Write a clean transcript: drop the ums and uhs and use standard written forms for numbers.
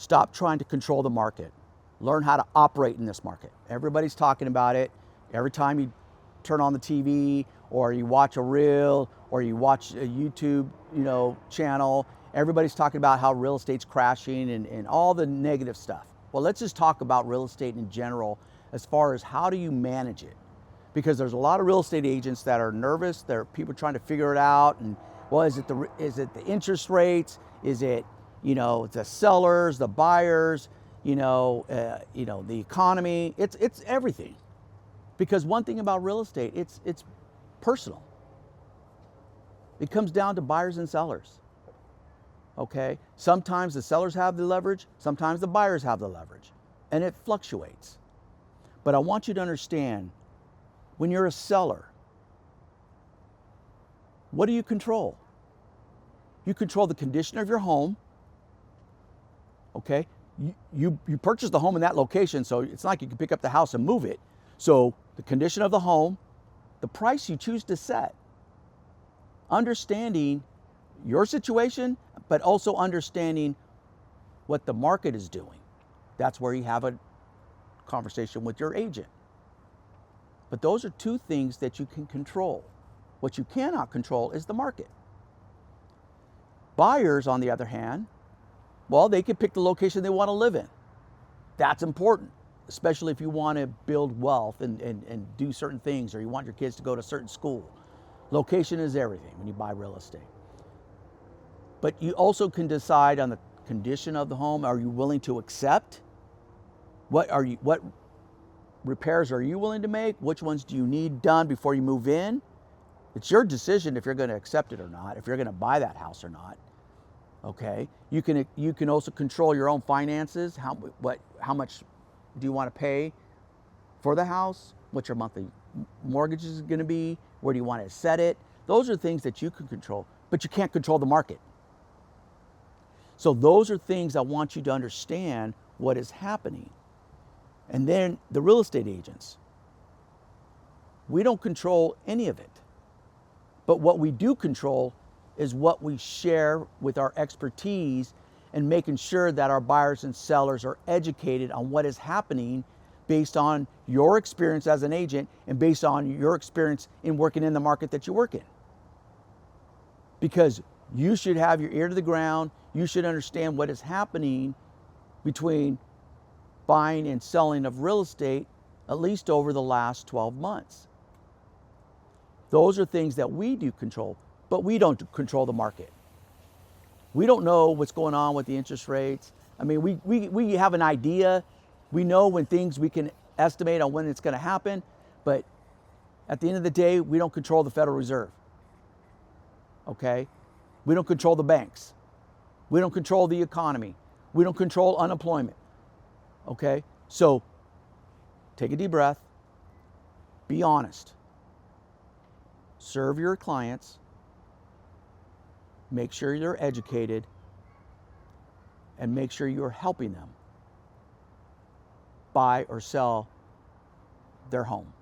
Stop trying to control the market. Learn how to operate in this market. Everybody's talking about it. Every time you turn on the TV or you watch a reel or you watch a YouTube, channel, everybody's talking about how real estate's crashing and all the negative stuff. Well, let's just talk about real estate in general as far as how do you manage it? Because there's a lot of real estate agents that are nervous. There are people trying to figure it out. And well, is it the interest rates? Is it, the sellers, the buyers, the economy? It's everything. Because one thing about real estate, it's personal. It comes down to buyers and sellers. Okay? Sometimes the sellers have the leverage, sometimes the buyers have the leverage, and it fluctuates. But I want you to understand, when you're a seller, what do you control? You control the condition of your home. Okay? You purchase the home in that location, so it's not like you can pick up the house and move it. So the condition of the home, the price you choose to set, understanding your situation, but also understanding what the market is doing. That's where you have a conversation with your agent. But those are two things that you can control. What you cannot control is the market. Buyers, on the other hand, well, they can pick the location they want to live in. That's important, especially if you want to build wealth and do certain things, or you want your kids to go to a certain school. Location is everything when you buy real estate. But you also can decide on the condition of the home. Are you willing to accept? What repairs are you willing to make? Which ones do you need done before you move in? It's your decision if you're going to accept it or not, if you're going to buy that house or not. Okay? You can also control your own finances. How much do you want to pay for the house? What your monthly mortgage is going to be? Where do you want to set it? Those are things that you can control, but you can't control the market. So those are things I want you to understand what is happening. And then the real estate agents, we don't control any of it. But what we do control is what we share with our expertise and making sure that our buyers and sellers are educated on what is happening based on your experience as an agent and based on your experience in working in the market that you work in. Because you should have your ear to the ground. You should understand what is happening between buying and selling of real estate, at least over the last 12 months. Those are things that we do control, but we don't control the market. We don't know what's going on with the interest rates. I mean, we have an idea. We know when things we can estimate on when it's going to happen, but at the end of the day, we don't control the Federal Reserve. Okay? We don't control the banks. We don't control the economy. We don't control unemployment. Okay? So take a deep breath. Be honest. Serve your clients. Make sure you're educated. And make sure you're helping them buy or sell their home.